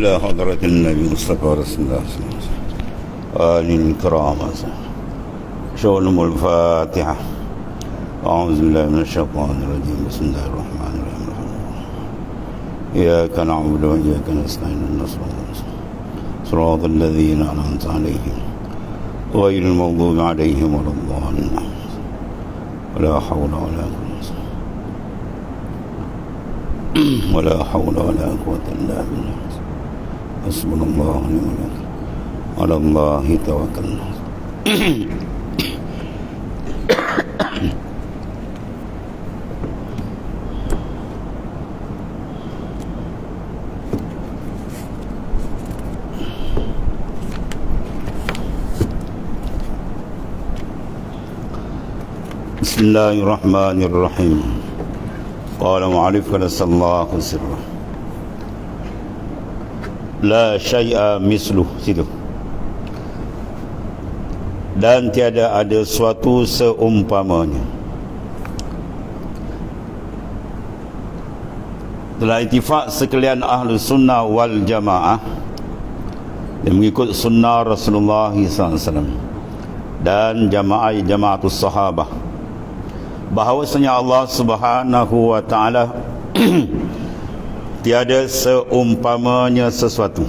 إلى حضرة النبي مصطفى رسول الله صلى الله عليه وسلم آل الكرام شؤلم الفاتحة. أعوذ بالله من الشيطان الرجيم. بسم الله الرحمن الرحيم. إياك نعبد وإياك نستعين صراط الذين أنعمت عليهم غير المغضوب عليهم ولا الضالين. ولا حول ولا قوة إلا بالله. حسبنا الله ونعم الوكيل. على الله توكلنا. بسم الله الرحمن الرحيم. قال معرف قدس الله سره لا شيء misluh situ, dan tiada ada suatu seumpamanya. Telah ittifaq sekalian ahlu sunnah wal jamaah yang mengikut sunnah Rasulullah SAW dan jamaatus sahabah bahawasanya Allah Subhanahu wa ta'ala tiada seumpamanya sesuatu,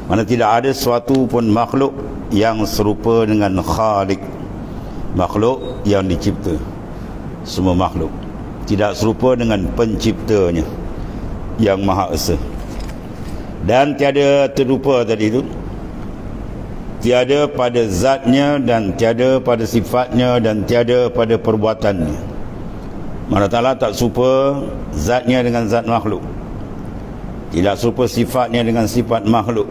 mana tidak ada suatu pun makhluk yang serupa dengan Khalik, makhluk yang dicipta. Semua makhluk tidak serupa dengan penciptanya yang Maha Esa. Dan tiada terlupa tadi itu, tiada pada zatnya dan tiada pada sifatnya dan tiada pada perbuatannya. Allah Ta'ala tak serupa zatnya dengan zat makhluk, tidak serupa sifatnya dengan sifat makhluk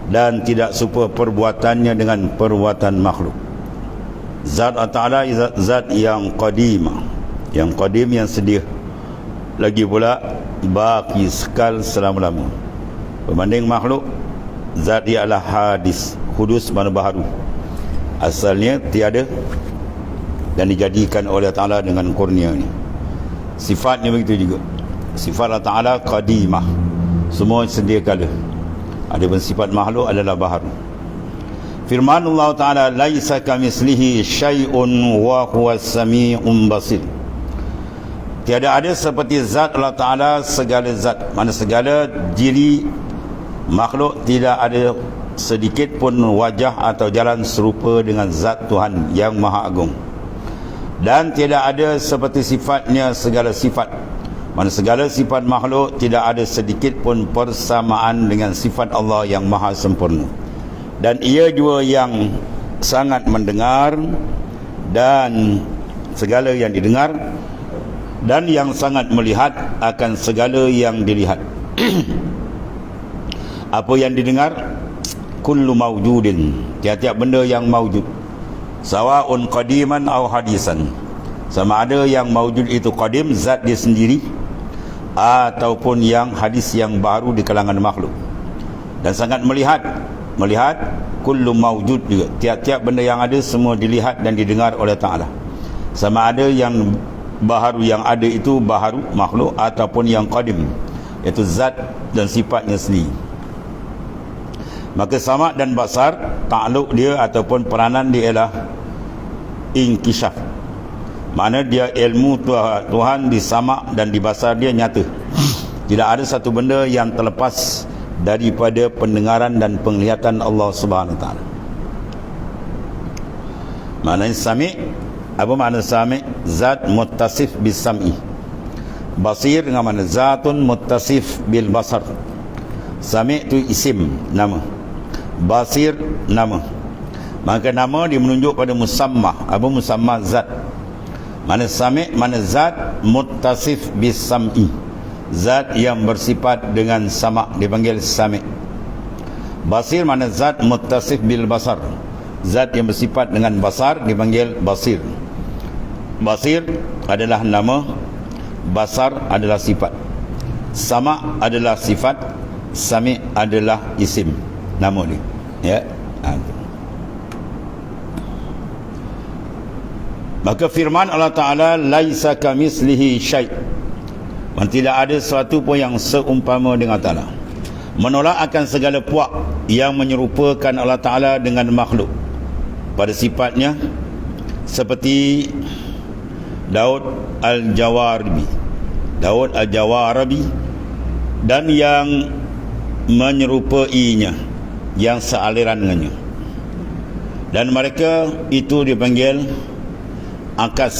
dan tidak serupa perbuatannya dengan perbuatan makhluk. Zat Allah Ta'ala zat yang qadim, yang qadim, yang sedia, lagi pula baqi, sekal selama-lama. Berbanding makhluk, zat dia adalah hadis, hudus, mana baharu, asalnya tiada dan dijadikan oleh Allah Ta'ala dengan kurnia ni. Sifatnya begitu juga. Sifat Allah Ta'ala qadimah, semua sedia kala. Adapun sifat makhluk adalah baharu. Firman Allah Ta'ala, laisa kamitslihi syai'un wa huwas sami'un basir. Tiada ada seperti zat Allah Ta'ala segala zat, mana segala diri makhluk tidak ada sedikit pun wajah atau jalan serupa dengan zat Tuhan yang Maha Agung. Dan tidak ada seperti sifatnya segala sifat, mana segala sifat makhluk tidak ada sedikit pun persamaan dengan sifat Allah yang Maha Sempurna. Dan ia juga yang sangat mendengar dan segala yang didengar, dan yang sangat melihat akan segala yang dilihat. Apa yang didengar? Kullu mawjudin, tiap-tiap benda yang mawjud, sawa'un qadiman aw hadisan, sama ada yang mawjud itu qadim, zat dia sendiri, ataupun yang hadis, yang baru di kalangan makhluk. Dan sangat melihat kullu mawjud juga, tiap-tiap benda yang ada semua dilihat dan didengar oleh Ta'ala, sama ada yang baharu, yang ada itu baharu makhluk, ataupun yang qadim, iaitu zat dan sifatnya sendiri. Maka sama' dan basar, takluk dia ataupun peranan dia ialah inkishaf, mana dia ilmu Tuhan di sama' dan di basar dia nyata. Tidak ada satu benda yang terlepas daripada pendengaran dan penglihatan Allah Subhanahu Wa Ta'ala. Maknanya sami', apa makna sami'? Zat muttasif bis sam'i. Basir dengan mana? Zatun muttasif bil basar. Sami' itu isim, nama. Basir, nama. Maka nama dia menunjuk pada musamma. Apa musamma? Zat. Mana sami', mana zat muttasif bis sam'i, zat yang bersifat dengan sama', dipanggil sami'. Basir mana zat muttasif bil basar, zat yang bersifat dengan basar, dipanggil basir. Basir adalah nama, basar adalah sifat. Sama' adalah sifat, sami' adalah isim, nama dia. Ya. Maka firman Allah Ta'ala, laisa kamitslihi syai', Dan tidak ada sesuatu pun yang seumpama dengan Ta'ala. Menolak akan segala puak yang menyerupakan Allah Ta'ala dengan makhluk pada sifatnya, seperti Daud Al-Jawaribi dan yang menyerupainya, yang sealiran dengannya. Dan mereka itu dipanggil akas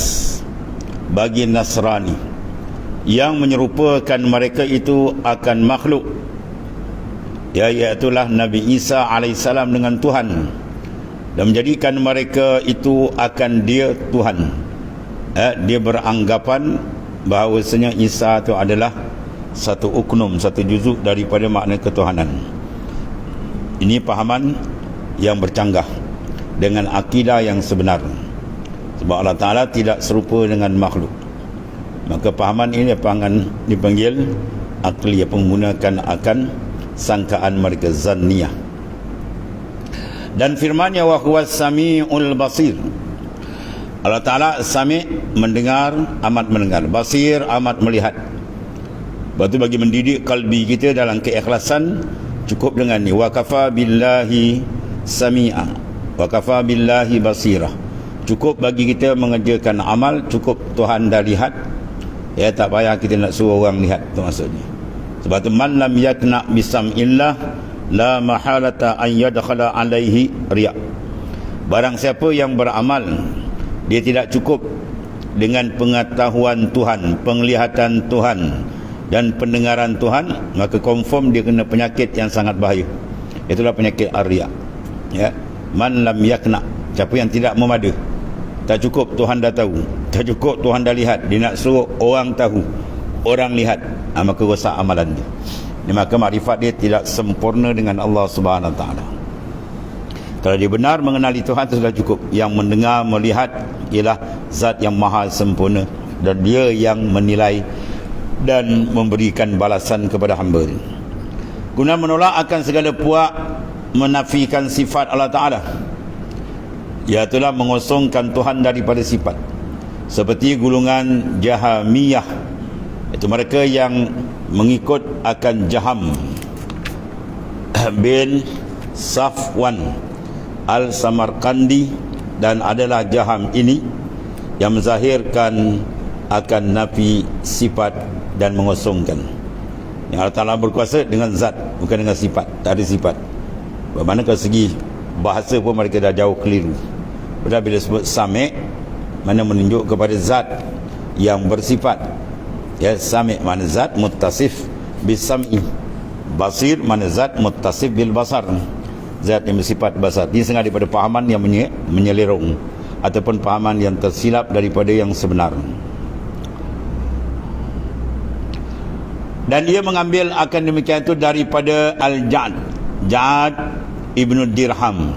bagi Nasrani, yang menyerupakan mereka itu akan makhluk, iaitulah Nabi Isa AS dengan Tuhan, dan menjadikan mereka itu akan dia Tuhan. Dia beranggapan bahawasanya Isa itu adalah satu uknum, satu juzuk daripada makna ketuhanan. Ini pahaman yang bercanggah dengan akidah yang sebenar, sebab Allah Ta'ala tidak serupa dengan makhluk. Maka pahaman ini dipanggil akli, menggunakan akan sangkaan mereka, zanniyah. Dan firman-Nya, wa huwas samiul basir. Allah Ta'ala sami', mendengar, amat mendengar, basir, amat melihat. Lepas tu bagi mendidik kalbi kita dalam keikhlasan, cukup dengan ni, wa kafa billahi sami'a, wa kafa billahi basira. Cukup bagi kita mengerjakan amal, cukup Tuhan dah lihat. Tak payah kita nak suruh orang lihat, tu maksudnya. Sebab tu, man lam yakna bisam'illah la mahalata an yadkhala alaihi riya'. Barang siapa yang beramal, dia tidak cukup dengan pengetahuan Tuhan, penglihatan Tuhan dan pendengaran Tuhan, maka confirm dia kena penyakit yang sangat bahaya. Itulah penyakit ar-riya'. Man lam yakna, siapa yang tidak memada, tak cukup Tuhan dah tahu, tak cukup Tuhan dah lihat, dia nak suruh orang tahu, orang lihat, maka rosak amalan dia. Maka makrifat dia tidak sempurna dengan Allah Subhanahu Wa Taala. Kalau dia benar mengenali Tuhan, itu sudah cukup. Yang mendengar, melihat ialah zat yang maha sempurna, dan dia yang menilai dan memberikan balasan kepada hamba dia. Guna menolak akan segala puak menafikan sifat Allah Ta'ala, iaitulah mengosongkan Tuhan daripada sifat, seperti golongan Jahamiyah, itu mereka yang mengikut akan Jaham bin Safwan Al-Samarkandi, dan adalah Jaham ini yang menzahirkan akan nafi sifat dan mengosongkan. Yang Allah Ta'ala berkuasa dengan zat, bukan dengan sifat. Tak ada sifat. Bagaimana kalau segi bahasa pun mereka dah jauh keliru. Padahal bila sebut sami', mana menunjuk kepada zat yang bersifat. Sami' mana zat muttasif bisam'i, basir mana zat muttasif bil basar, zat yang bersifat basar. Ini sengaja daripada pahaman yang menyelirung, ataupun pahaman yang tersilap daripada yang sebenar. Dan dia mengambil akan demikian itu daripada Ja'ad Ibnu Dirham,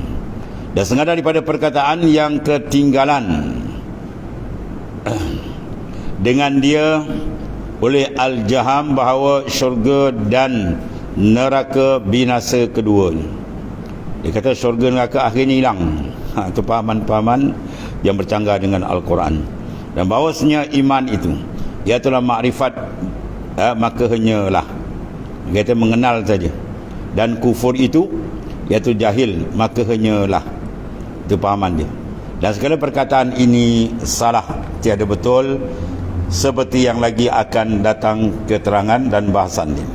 dan sengaja daripada perkataan yang ketinggalan dengan dia oleh Al-Jaham, bahawa syurga dan neraka binasa kedua. Dia kata syurga neraka akhirnya hilang. Itu pahaman-pahaman yang bercanggah dengan Al-Quran. Dan bahawasanya iman itu, iaitulah makrifat, maka hanyalah, dia kata mengenal saja. Dan kufur itu, iaitu jahil, maka hanyalah. Itu pahaman dia. Dan segala perkataan ini salah, tiada betul, seperti yang lagi akan datang keterangan dan bahasan dia.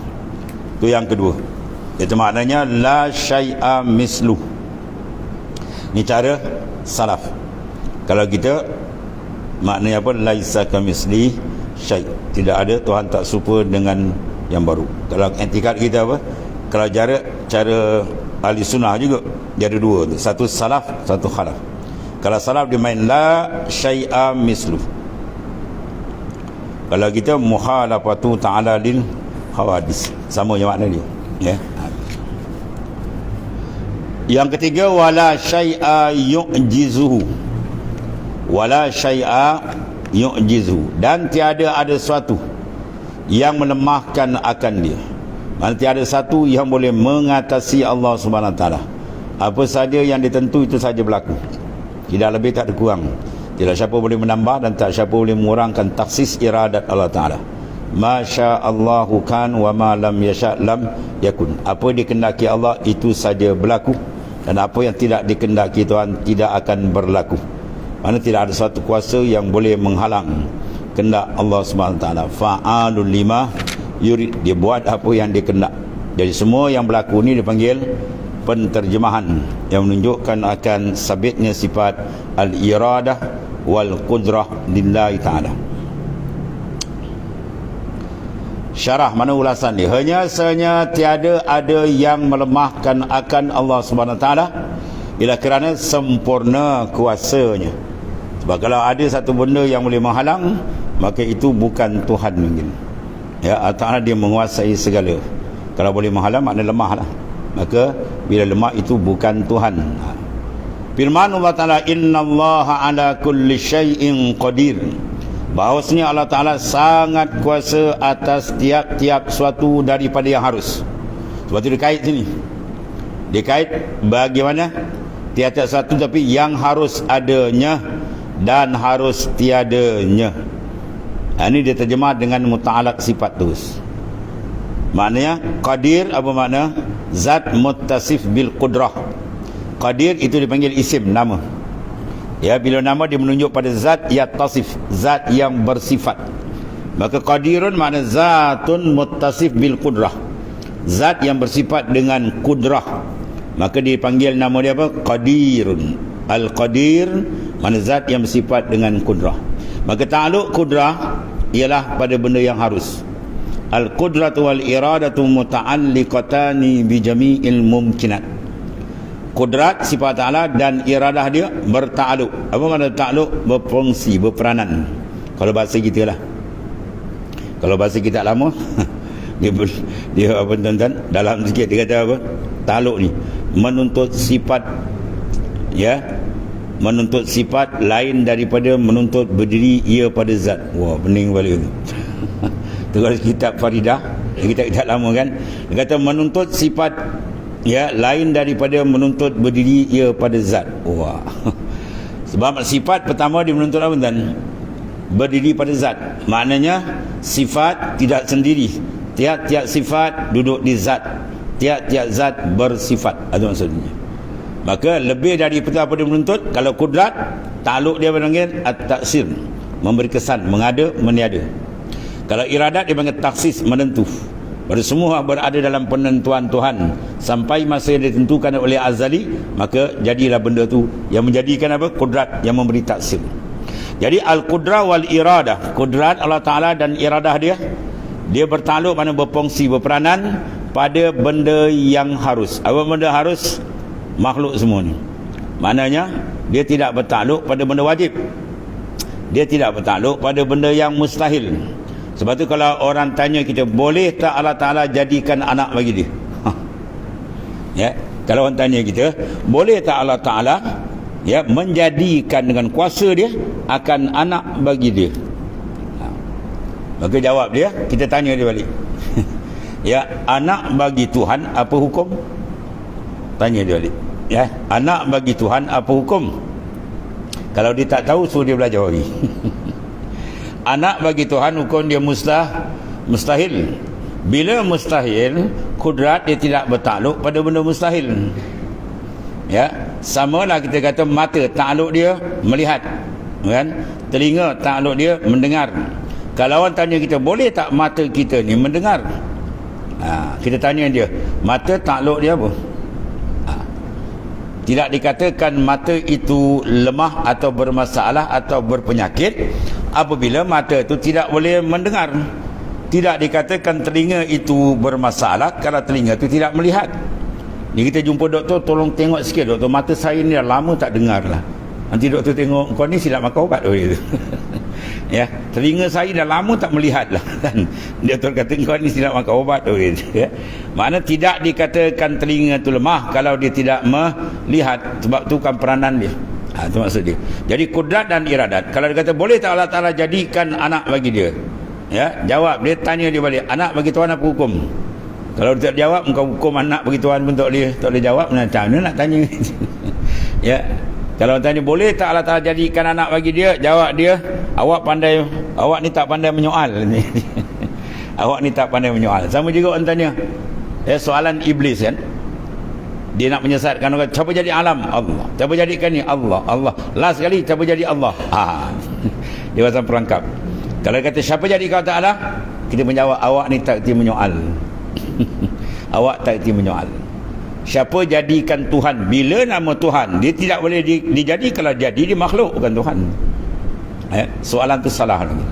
Itu yang kedua. Itu maknanya la syai'a misluh. Ini cara salaf. Kalau kita, maknanya apa? Laisa kamisli syai'. Tidak ada, Tuhan tak serupa dengan yang baru. Kalau etikad kita apa? Kalau cara ahli sunnah juga, dia ada dua tu. Satu salaf, satu khalaf. Kalau salaf dia main la syai'a misluh. Kalau kita mukhalafatu ta'ala lil hawadis, sama je makna dia. Yang ketiga, wala syai'a yu'jizuhu. Wala syai'a yu'jizuhu, dan tiada ada sesuatu yang melemahkan akan dia. Maksudnya tiada satu yang boleh mengatasi Allah Subhanahu Wa Taala. Apa saja yang ditentu itu saja berlaku. Tidak lebih, tak ada kurang. Tidak siapa boleh menambah dan tak siapa boleh mengurangkan taksis iradat Allah Ta'ala. masya Allahu kan wa ma lam yasha lam yakun. Apa dikehendaki Allah itu saja berlaku, dan apa yang tidak dikehendaki Tuhan tidak akan berlaku. Mana tidak ada satu kuasa yang boleh menghalang kehendak Allah Subhanahu taala. Fa'alul lima yurid, dia buat apa yang dia kehendak. Jadi semua yang berlaku ni dipanggil penterjemahan yang menunjukkan akan sabitnya sifat al-iradah wal qudrah lillahi ta'ala. Syarah, mana ulasan dia? Hanya sahaja tiada ada yang melemahkan akan Allah Subhanahu taala ialah kerana sempurna kuasanya. Sebab kalau ada satu benda yang boleh menghalang, maka itu bukan Tuhan mungkin. Ya, Allah dia menguasai segala. Kalau boleh menghalang maknanya lemah lah. Maka bila lemah itu bukan Tuhan. Firman Allah Ta'ala, innallaha ala kulli syai'in qadir. Bahawasanya Allah Ta'ala sangat kuasa atas tiap-tiap suatu daripada yang harus. Sebab itu dia kait sini. Dia kait bagaimana tiap-tiap suatu tapi yang harus adanya dan harus tiadanya. Ini dia terjemah dengan muta'alaq sifat terus. Maknanya qadir apa makna? Zat muttasif bil qudrah. Qadir itu dipanggil isim, nama. Ya, bila nama dia menunjuk pada zat yattasif, zat yang bersifat. Maka qadirun makna zatun muttasif bil qudrah, zat yang bersifat dengan kudrah. Maka dipanggil nama dia apa? Qadirun. Al-Qadir makna zat yang bersifat dengan kudrah. Maka ta'aluk kudrah ialah pada benda yang harus. Al-qudratu wal iradatu muta'alliqatani bi jami'il mumkinat. Kudrat sifat ta'ala dan iradah dia bertakluk. Apa makna takluk? Berfungsi, berperanan. Kalau bahasa kita lah. Kalau bahasa kita lama dia apa tuan-tuan, dalam sikit dia kata apa? Takluk ni menuntut sifat, ya, menuntut sifat lain daripada menuntut berdiri ia pada zat. Wah, pening balik tu. Terus kitab Faridah, kitab lama kan, dia kata menuntut sifat, ya, lain daripada menuntut berdiri ia pada zat. Wah. Sebab sifat pertama dia menuntut apa tuan? Berdiri pada zat. Maknanya sifat tidak sendiri. Tiap-tiap sifat duduk di zat. Tiap-tiap zat bersifat. Itu maksudnya. Maka lebih daripada apa dia menuntut. Kalau kudrat, takluk dia panggil at-taksir, memberi kesan, mengada, meniada. Kalau iradat dia panggil taksis, menentu. Pada semua berada dalam penentuan Tuhan sampai masa yang ditentukan oleh azali, maka jadilah benda tu yang menjadikan apa? Kudrat yang memberi taksir. Jadi al-qudrah wal iradah, kudrat Allah Ta'ala dan iradah dia bertakluk, mana berfungsi, berperanan pada benda yang harus. Apa benda harus? Makhluk semua ni. Maknanya dia tidak bertakluk pada benda wajib. Dia tidak bertakluk pada benda yang mustahil. Sebab tu kalau orang tanya kita, boleh tak Allah Ta'ala jadikan anak bagi dia? Ya, kalau orang tanya kita, boleh tak Allah Ta'ala, ya, menjadikan dengan kuasa dia akan anak bagi dia? Maka jawab dia, kita tanya dia balik. Ya, anak bagi Tuhan apa hukum? Tanya dia balik. Ya, anak bagi Tuhan apa hukum? Kalau dia tak tahu, suruh dia belajar lagi. Anak bagi Tuhan hukum dia mustahil. Bila mustahil, kudrat dia tidak bertakluk pada benda mustahil. Ya, samalah kita kata mata, takluk dia melihat, kan? Telinga, takluk dia mendengar. Kalau orang tanya kita, boleh tak mata kita ni mendengar? Kita tanya dia, mata takluk dia apa? Tidak dikatakan mata itu lemah atau bermasalah atau berpenyakit apabila mata itu tidak boleh mendengar. Tidak dikatakan telinga itu bermasalah kalau telinga itu tidak melihat. Ni kita jumpa doktor, tolong tengok sikit doktor, mata saya ni dah lama tak dengar lah. Nanti doktor tengok, kau ni silap makan ubat. Ya, telinga saya dah lama tak melihat lah. Doktor kata kau ni silap makan ubat. Ya. Makna tidak dikatakan telinga itu lemah kalau dia tidak melihat, sebab tu kan peranan dia. Itu maksud dia. Jadi kudrat dan iradat, kalau dia kata boleh tak Allah Ta'ala jadikan anak bagi dia, ya, jawab dia, tanya dia balik, anak bagi Tuhan apa hukum? Kalau dia tak jawab, engkau hukum anak bagi Tuhan pun tak boleh jawab. Macam mana nak tanya? Ya, kalau tanya boleh tak Allah Ta'ala jadikan anak bagi dia, jawab dia, awak ni tak pandai menyoal. Awak ni tak pandai menyoal. Sama juga orang tanya soalan iblis kan, dia nak menyesatkan orang, siapa jadi alam? Allah. Siapa jadikan ni? Allah. Allah. Last sekali, siapa jadi Allah? Dia pasang perangkap. Kalau kata siapa jadi kau Ta'ala, kita menjawab, awak ni tak kerti menyoal. Awak tak kerti menyoal. Siapa jadikan Tuhan? Bila nama Tuhan, dia tidak boleh dijadi. Kalau jadi, dia makhluk, bukan Tuhan. Soalan tu salah lagi.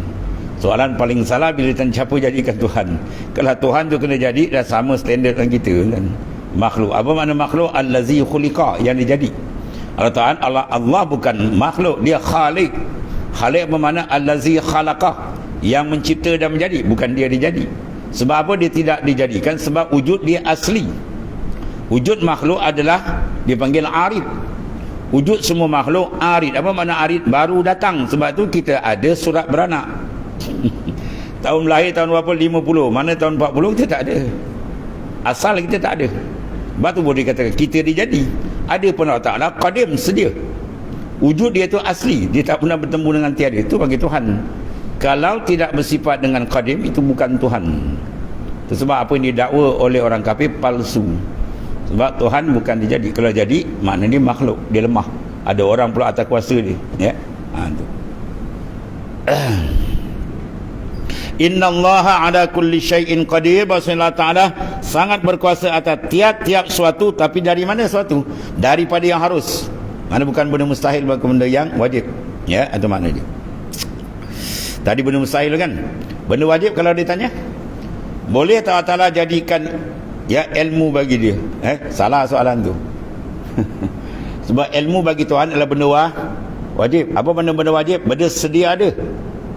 Soalan paling salah bila tanya siapa jadikan Tuhan. Kalau Tuhan tu kena jadi, dah sama standard dengan kita kan. Makhluk. Apa makna makhluk? Allazi khuliqa, yang dijadi. Allah bukan makhluk, dia khalik. Khalik apa makna? Allazi khalaqah, yang mencipta dan menjadi, bukan dia dijadi. Sebab apa dia tidak dijadikan? Sebab wujud dia asli. Wujud makhluk adalah dipanggil arid. Wujud semua makhluk arid. Apa makna arid? Baru datang. Sebab tu kita ada surat beranak. Tahun lahir tahun berapa? 50. Mana tahun 40 kita tak ada. Asal kita tak ada. Sebab tu boleh dikatakan kita dijadi. Ada pun Allah Ta'ala qadim, sedia. Wujud dia tu asli, dia tak pernah bertemu dengan tiada. Itu bagi Tuhan. Kalau tidak bersifat dengan qadim, itu bukan Tuhan. Itu sebab apa yang didakwa oleh orang kafir palsu. Sebab Tuhan bukan dijadi. Kalau jadi, maknanya dia makhluk, dia lemah. Ada orang pula atas kuasa dia. Ya. Tu. Innallaha ala kulli syai'in qadir. Bahasa Allah Ta'ala sangat berkuasa atas tiap-tiap suatu. Tapi dari mana suatu? Daripada yang harus. Mana bukan benda mustahil, bukan benda yang wajib. Ya, itu makna dia. Tadi benda mustahil kan? Benda wajib kalau ditanya, boleh tak Allah Ta'ala jadikan ya ilmu bagi dia? Salah soalan tu. Sebab ilmu bagi Tuhan adalah benda wajib. Apa benda-benda wajib? Benda sedia ada.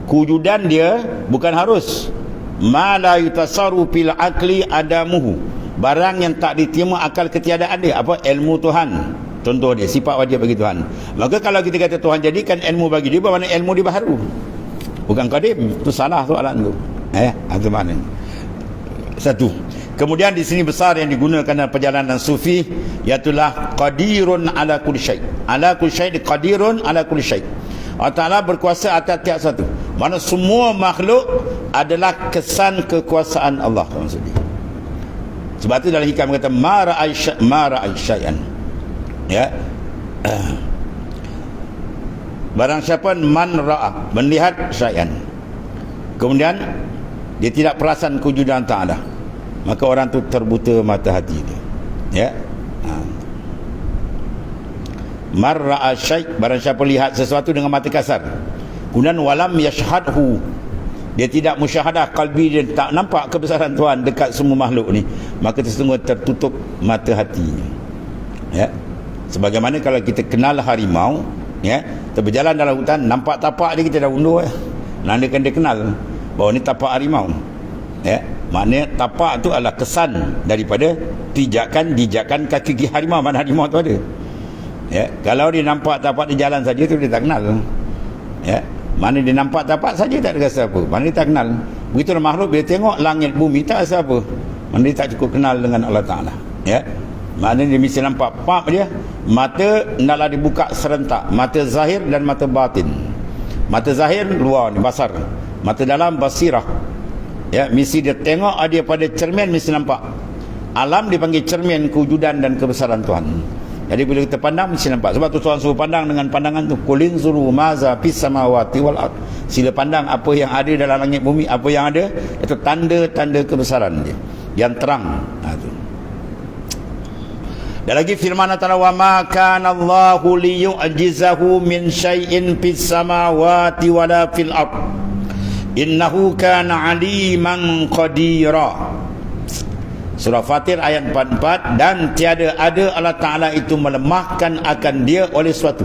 Kewujudan dia bukan harus. Ma la yutasaru fil aqli adamuhu. Barang yang tak diterima akal ketiadaan dia. Apa? Ilmu Tuhan. Contoh dia, sifat wajib bagi Tuhan. Maka kalau kita kata Tuhan jadikan ilmu bagi dia, bermakna ilmu dia baru, bukan qadim. Itu salah soalan tu. Itu makna. Satu. Kemudian di sini besar yang digunakan dalam perjalanan sufi, iaitulah qadirun ala kulli syai'. Ala kulli syai' qadirun ala kulli syai'. Allah Ta'ala berkuasa atas tiap satu. Mana semua makhluk adalah kesan kekuasaan Allah. Maksudnya. Sebab itu dalam hikam kata ma ra'a syai'an. Ya. Barang siapa man ra'a, melihat syai'an, kemudian dia tidak perasan kewujudan Ta'ala, maka orang tu terbuta mata hati dia. Ya. Man ra'a syai', barang siapa lihat sesuatu dengan mata kasar, kemudian walam yashhadhu, dia tidak musyahadah, qalbi dia tak nampak kebesaran Tuhan dekat semua makhluk ni, maka sesungguhnya tertutup mata hatinya. Ya. Sebagaimana kalau kita kenal harimau, ya, kita berjalan dalam hutan, nampak tapak dia, kita dah undur. Nandakan dia kenal bahawa ni tapak harimau. Ya, maknanya tapak tu adalah kesan daripada pijakan kaki harimau. Mana harimau tu ada. Ya, kalau dia nampak tapak dia jalan saja, tu dia tak kenal. Ya, mana dia nampak tapak saja tak ada rasa apa. Mana dia tak kenal. Begitulah makhluk bila tengok langit bumi tak rasa apa. Mana dia tak cukup kenal dengan Allah Ta'ala. Ya. Maknanya dia mesti nampak pap dia. Mata hendaklah dibuka serentak, mata zahir dan mata batin. Mata zahir luar ni, basar. Mata dalam basirah. Ya, mesti dia tengok dia pada cermin, mesti nampak. Alam dipanggil cermin kewujudan dan kebesaran Tuhan. Jadi bila kita pandang mesti nampak. Sebab tu Tuhan suruh pandang dengan pandangan tu. Qulin zuru maza fis samawati wal ard. Sila pandang apa yang ada dalam langit bumi, apa yang ada, itu tanda-tanda kebesaran dia yang terang. Tu. Dan lagi firman Allah, wa ma kana Allahu liyu'jizahu min syai'in fis samawati wala fil ard innahu kana aliman qadira. Surah Fatir ayat 44. Dan tiada ada Allah Ta'ala itu melemahkan akan dia oleh suatu.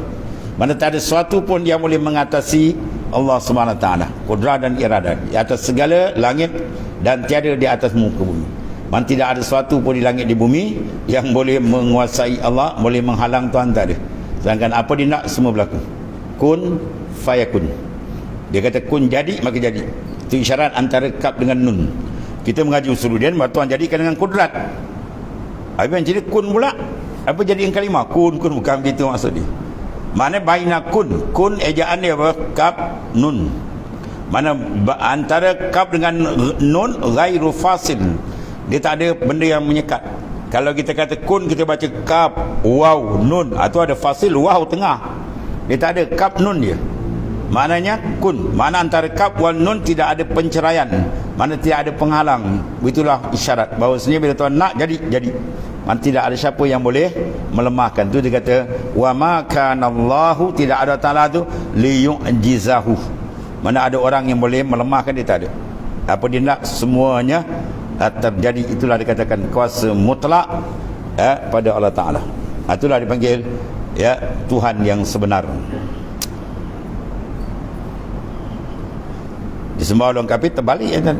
Mana tak ada suatu pun yang boleh mengatasi Allah SWT, kudrah dan iradah di atas segala langit dan tiada di atas muka bumi. Man tidak ada sesuatu pun di langit di bumi yang boleh menguasai Allah, boleh menghalang Tuhan, tak ada. Sedangkan apa dia nak semua berlaku. Kun fayakun. Dia kata kun jadi maka jadi. Itu isyarat antara kaf dengan nun. Kita mengaji usuluddin, Tuhan jadikan dengan kudrat. Apa yang jadi kun pula? Apa jadikan kalimah? Kun bukan begitu maksud dia. Mana baina kun ejaan dia apa? Kaf nun. Mana antara kaf dengan nun ghairu fasil. Dia tak ada benda yang menyekat. Kalau kita kata kun, kita baca kaf, waw, nun, atau ada fasil waw tengah. Dia tak ada, kaf nun dia. Maknanya kun. Mana antara kaf wal nun tidak ada penceraian. Mana tidak ada penghalang. Itulah isyarat bahawasanya bila Tuhan nak jadi. Man, tidak ada siapa yang boleh melemahkan. Tu dia kata wa ma kana Allahu, tidak ada Taala tu liyu'jizahu. Mana ada orang yang boleh melemahkan, dia tak ada. Apa dia nak semuanya terjadi. Itulah dikatakan kuasa mutlak pada Allah Taala. Itulah dipanggil Tuhan yang sebenar. Disembah orang kafir terbalik ya kan.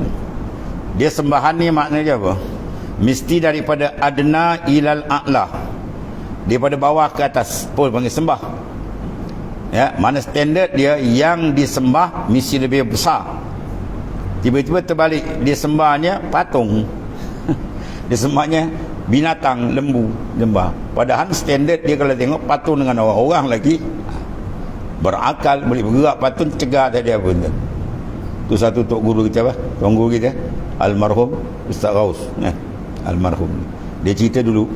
Dia sembahan ni maknanya apa? Mesti daripada adna ilal a'la, daripada bawah ke atas pun panggil sembah. Mana standard dia, yang disembah mesti lebih besar. Tiba-tiba terbalik, dia sembahnya patung dia sembahnya binatang, lembu, lembah. Padahal standard dia kalau tengok patung dengan orang lagi berakal, boleh bergerak, patung cegah tadi apa tu. Tu satu tok guru kita tuan guru kita almarhum Ustaz Raus almarhum. Dia cerita dulu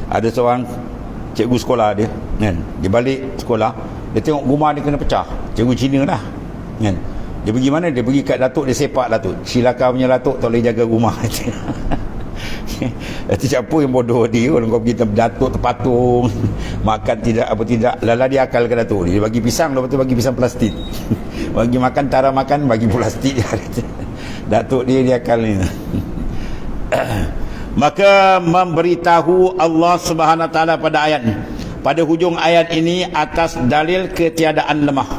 ada seorang cikgu sekolah dia kan, dia balik sekolah, dia tengok rumah dia kena pecah. Cikgu Cina lah kan. Dia pergi mana? Dia pergi kat datuk, dia sepak datuk. Silakan punya datuk tak boleh jaga rumah. Itu siapa yang bodoh dia? Orang kau pergi datuk terpatung makan tidak apa tidak, lala dia akal ke datuk. Dia bagi pisang, lepas tu bagi pisang plastik. Bagi makan, tara makan, bagi plastik. Datuk dia akal ni. Maka memberitahu Allah Subhanahu Wa Taala pada ayat ni, pada hujung ayat ini atas dalil ketiadaan lemah.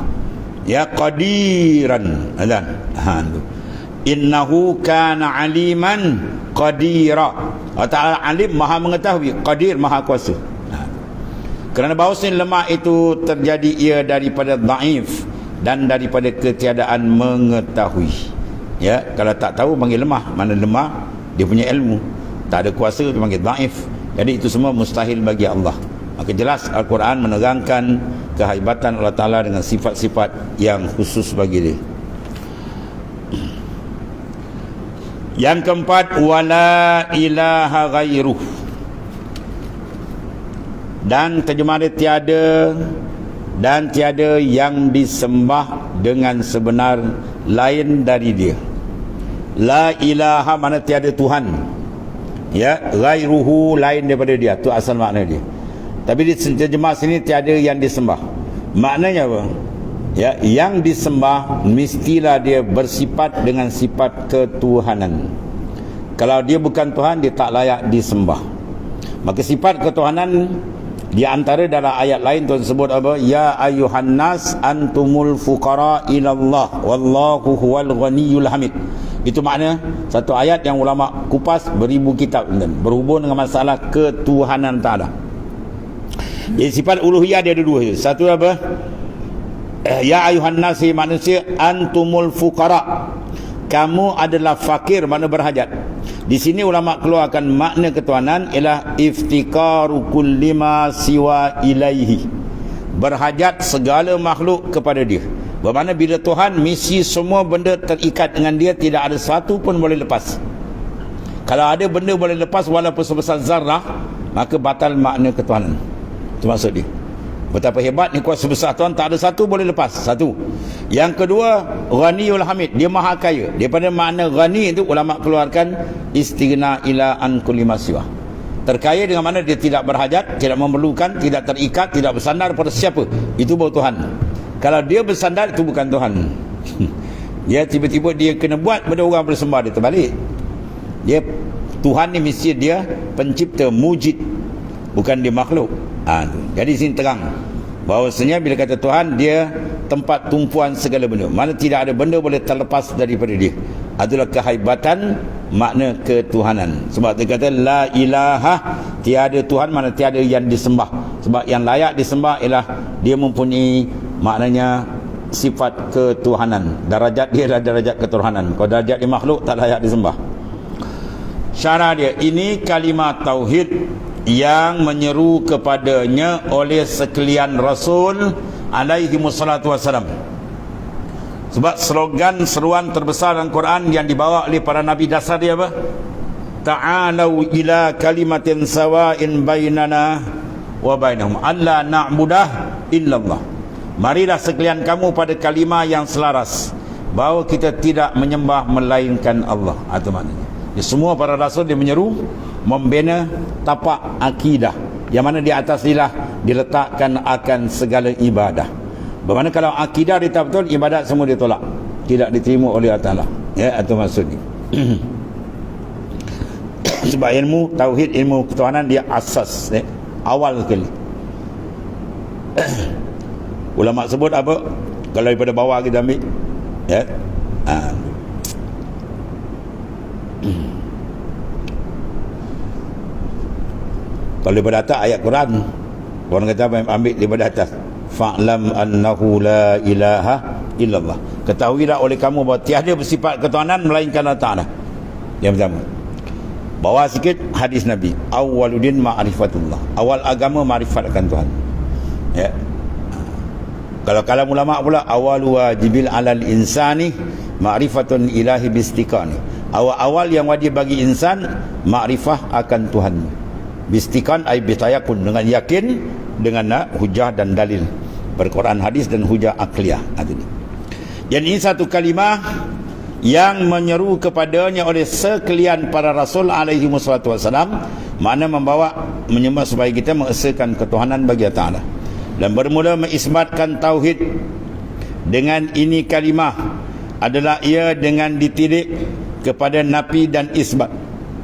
Qadiran. Innahu kana aliman qadira. Allah Ta'ala alim, maha mengetahui, qadir, maha kuasa. Kerana bahawasanya lemah itu terjadi ia daripada dhaif dan daripada ketiadaan mengetahui. Kalau tak tahu panggil lemah. Mana lemah? Dia punya ilmu, tak ada kuasa, dia panggil dhaif. Jadi itu semua mustahil bagi Allah. Maka jelas Al-Quran menerangkan kehebatan Allah Ta'ala dengan sifat-sifat yang khusus bagi dia. Yang keempat, wala ilaha ghairuh. Dan terjemah dia tiada, dan tiada yang disembah dengan sebenar lain dari dia. La ilaha mana tiada Tuhan, ghairuhu lain daripada dia. Tu asal makna dia. Tapi di terjemah sini tiada yang disembah. Maknanya apa? Yang disembah mestilah dia bersifat dengan sifat ketuhanan. Kalau dia bukan Tuhan, dia tak layak disembah. Maka sifat ketuhanan di antara dalam ayat lain Tuhan sebut apa? Ya ayuhan nas antumul fuqara ilallah wallahu huwal ghaniyul hamid. Itu makna satu ayat yang ulama kupas beribu kitab berhubung dengan masalah ketuhanan Ta'ala. Jadi sifat uluhiyah dia ada dua. Satu apa? Ya ayuhan nas, manusia, antumul fuqara, kamu adalah fakir, makna berhajat. Di sini ulama keluarkan makna ketuhanan ialah iftikaru kulli ma siwa ilaihi, berhajat segala makhluk kepada dia. Bermakna bila Tuhan, misi semua benda terikat dengan dia, tidak ada satu pun boleh lepas. Kalau ada benda boleh lepas walaupun sebesar zarrah, maka batal makna ketuhanan. Itu maksud dia. Betapa hebat ni kuasa besar Tuhan, tak ada satu boleh lepas. Satu. Yang kedua, Ghaniyul Hamid, dia maha kaya. Daripada makna ghani itu ulama keluarkan istighna ila an kulli ma siwa, terkaya dengan mana dia tidak berhajat, tidak memerlukan, tidak terikat, tidak bersandar pada siapa. Itu baru Tuhan. Kalau dia bersandar, itu bukan Tuhan. Tiba-tiba dia kena buat benda orang bersembah, dia terbalik. Dia Tuhan ni mesti dia pencipta, mujid, bukan dia makhluk. Jadi sini terang bahawasanya bila kata Tuhan, dia tempat tumpuan segala benda, mana tidak ada benda boleh terlepas daripada dia. Itulah kehebatan makna ketuhanan. Sebab dia kata la ilaha, tiada Tuhan, mana tiada yang disembah. Sebab yang layak disembah ialah dia mempunyai maknanya sifat ketuhanan. Darajat dia adalah darajat ketuhanan. Kalau darajat dia makhluk, tak layak disembah. Syarah dia, ini kalimat tauhid yang menyeru kepadanya oleh sekalian Rasul alaihi wassalatu wassalam. Sebab slogan seruan terbesar dalam Quran yang dibawa oleh para nabi, dasar dia apa? Ta'alau ila kalimatin sawa'in bainana wa bainahum alla na'budah illallah. Marilah sekalian kamu pada kalimah yang selaras bahawa kita tidak menyembah melainkan Allah. Itu maknanya. Semua para rasul dia menyeru membina tapak akidah yang mana di atas inilah diletakkan akan segala ibadah. Bermakna kalau akidah dia tak betul, ibadat semua ditolak, tidak diterima oleh Allah Ta'ala. Ya, itu maksudnya. Sebab ilmu tauhid, ilmu ketuhanan dia asas, awal sekali. Ulama sebut apa? Kalau daripada bawah kita ambil, ya. Kalau daripada atas ayat Quran, orang kata apa? Ambil daripada atas. Fa'lam annahu la ilaha illallah. Ketahuilah oleh kamu bahawa tiada bersifat ketuhanan melainkan Allah Ta'ala. Yang pertama. Bawa sikit hadis Nabi. Awwaluddin ma'rifatullah. Awal agama ma'rifat akan Tuhan. Ya. Kalau kalam ulama pula, awalu wajibil alal insani ma'rifatun ilahi bistiqani. Awal-awal yang wajib bagi insan ma'rifah akan Tuhan. Bistiqan ay bitayakun, dengan yakin, dengan hujah dan dalil berquran hadis dan hujah akliyah. Yang ini satu kalimah yang menyeru kepadanya oleh sekalian para rasul alaihi wassalam, makna membawa menyembah supaya kita mengesahkan ketuhanan bagi Allah Ta'ala dan bermula mengisbatkan tauhid. Dengan ini kalimah adalah ia dengan ditilik kepada nafi dan isbat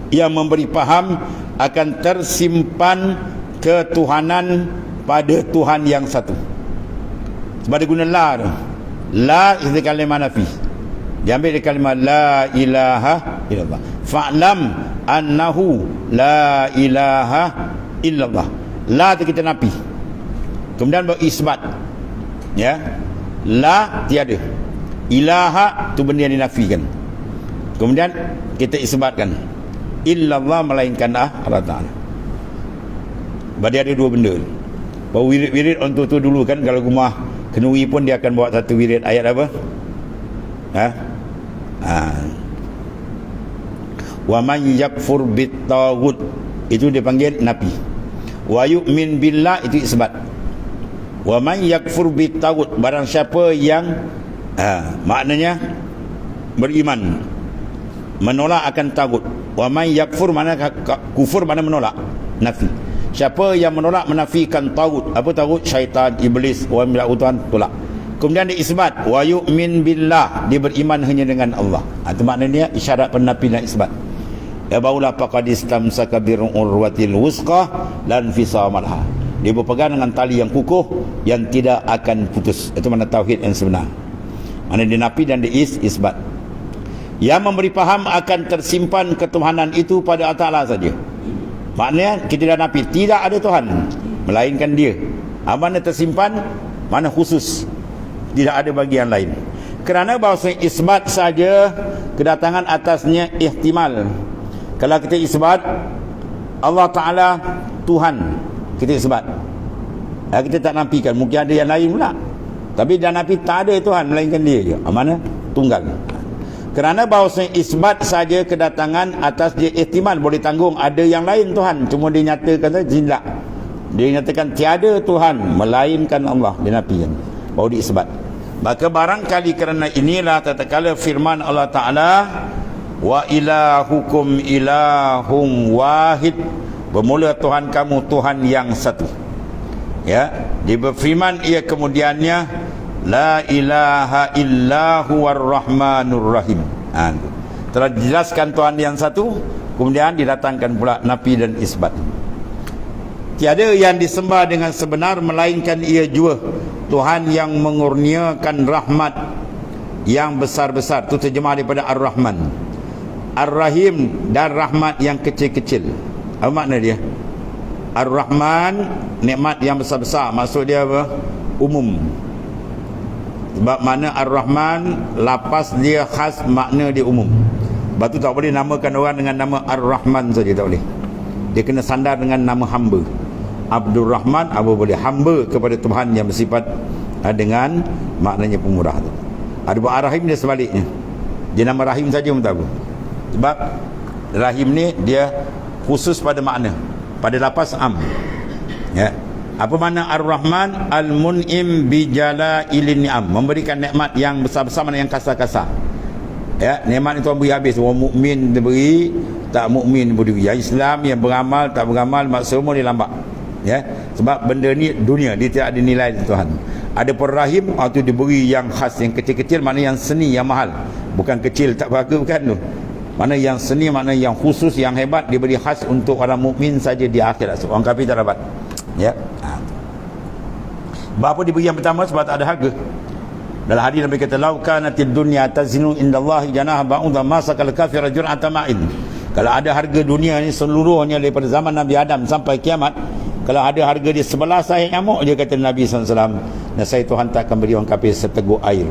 yang memberi faham akan tersimpan ketuhanan pada Tuhan yang satu. Sebab dia guna la tu. La is kalimah nafi. Dia ambil kalimah la ilaha illallah. Fa'lam annahu la ilaha illallah. La tu kita nafi. Kemudian berisbat. Ya. La tiada. Ilaha tu benda yang dinafikan. Kemudian kita isbatkan. Illallah melainkan Allah Ta'ala. Dia ada dua benda. Bahawa wirid-wirid orang tu dulu kan, kalau rumah kenuri pun dia akan bawa satu wirid. Ayat apa? Wa man yakfur bit-taghut, itu dia panggil nafi. Wa yu'min billah, itu isbat. Wa man yakfur bit-taghut, barang siapa yang maknanya beriman, menolak akan tagut. Wa man yakfur, mana kufur, mana menolak, nafi. Siapa yang menolak menafikan tagut. Apa tagut? Syaitan, iblis, wa Tuhan, tolak. Kemudian dia isbat wa yu'min billah, dia beriman hanya dengan Allah. Itu maknanya isyarat penafi dan isbat. Ya barulah faqad istamsaka birurwatil wusqa lan fisamalha. Dia berpegang dengan tali yang kukuh yang tidak akan putus. Itu makna tauhid yang sebenar. Makna dia nafi dan dia isbat. Yang memberi faham akan tersimpan ketuhanan itu pada Allah Ta'ala saja. Maknanya kita dah nafi, tidak ada Tuhan melainkan dia. Mana tersimpan, mana khusus, tidak ada bagian lain. Kerana bahasa isbat saja, kedatangan atasnya ihtimal. Kalau kita isbat Allah Ta'ala Tuhan, kita isbat, kita tak nafikan. Mungkin ada yang lain pula, tapi dah nafi tak ada Tuhan melainkan dia je. Mana? Tunggal. Kerana bahasa isbat saja kedatangan atas dia ihtimal, boleh tanggung ada yang lain Tuhan, cuma dia nyatakan saja tidak. Dia nyatakan tiada Tuhan melainkan Allah, dia nafikan, baru diisbat. Maka barangkali kerana inilah tatkala firman Allah Ta'ala wa ilahukum ilahum wahid, bermula Tuhan kamu Tuhan yang satu. Ya, dia berfirman ia kemudiannya la ilaha illahu ar-rahmanur rahim. Telah dijelaskan Tuhan yang satu, kemudian didatangkan pula nafi dan isbat. Tiada yang disembah dengan sebenar melainkan ia jua Tuhan yang mengurniakan rahmat yang besar-besar. Itu terjemah daripada Ar-Rahman. Ar-Rahim dan rahmat yang kecil-kecil. Apa makna dia? Ar-Rahman, nikmat yang besar-besar. Maksud dia apa? Umum. Sebab mana Ar-Rahman, lapas dia khas, makna dia umum. Sebab tu tak boleh namakan orang dengan nama Ar-Rahman saja, tak boleh. Dia kena sandar dengan nama hamba. Abdul Rahman, apa boleh, hamba kepada Tuhan yang bersifat dengan maknanya pemurah tu. Ada buat Ar-Rahim dia sebaliknya. Dia nama Rahim saja pun tak apa. Sebab Rahim ni dia khusus pada makna, pada lafaz am. Ya. Apa makna Ar-Rahman? Al-Mun'im bijalailin ni'am, memberikan nikmat yang besar-besar, mana yang kasar-kasar. Ya, nikmat itu beri habis. Orang mukmin diberi, tak mukmin pun diberi. Yang Islam yang beramal, tak beramal, semua dia lambat. Ya, sebab benda ni dunia, dia tidak ada nilai di Tuhan. Ada Ar-Rahim, itu diberi yang khas, yang kecil-kecil, mana yang seni, yang mahal. Bukan kecil tak bagus, bukan tu. Mana yang seni, mana yang khusus, yang hebat, diberi khas untuk orang mukmin saja di akhirat. Orang kafir tak dapat. Ya. Bapa diberi yang pertama sebab tak ada harga. Dalam hadis Nabi kata, "Lau kanatid dunya tazinu indallahi janaha ba'udha ma sakal kafir jur'atan ma'in." Kalau ada harga dunia ni seluruhnya daripada zaman Nabi Adam sampai kiamat, kalau ada harga dia sebelah sahih nyamuk, dia kata Nabi SAW, nasai Tuhan tak akan beri orang kafir seteguk air.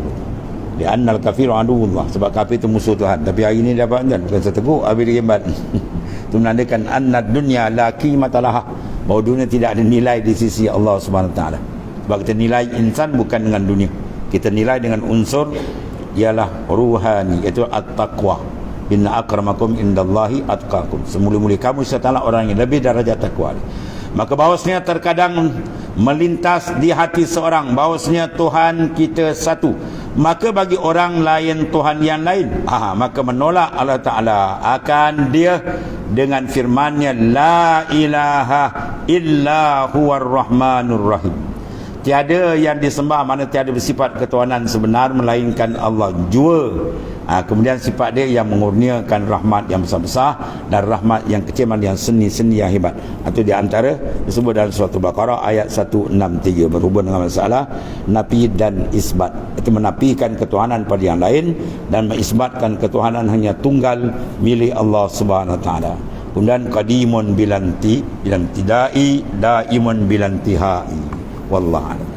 Dia annal kafiru aduwullah, sebab kafir itu musuh Tuhan. Tapi hari ini dapat kan, bukan seteguk, habis dia hebat. Itu menandakan annad dunya la qimatalah, bahawa dunia tidak ada nilai di sisi Allah Subhanahu Wa Taala. Sebab kita nilai insan bukan dengan dunia, kita nilai dengan unsur ialah ruhani, iaitu at-taqwa. Inna akramakum indallahi atqakum, semula-mula kamu setelah orang yang lebih darajat takwa. Maka bahawasanya terkadang melintas di hati seorang bahawasanya Tuhan kita satu, maka bagi orang lain Tuhan yang lain, maka menolak Allah Ta'ala akan dia dengan firman-Nya, la ilaha illa huwar rahmanur rahim. Tiada yang disembah, mana tiada bersifat ketuhanan sebenar melainkan Allah jua. Kemudian sifat dia yang mengurniakan rahmat yang besar-besar dan rahmat yang kecil, yang seni-seni yang hebat. Itu di antara disebut dalam surah Al-Baqarah ayat 163, berhubung dengan masalah nafi dan isbat. Itu menafikan ketuhanan pada yang lain dan mengisbatkan ketuhanan hanya tunggal milik Allah Subhanahu Wa Taala. Kemudian qadimun bilanti, bilantidai, daimun bilantihai. Wallahu a'lam.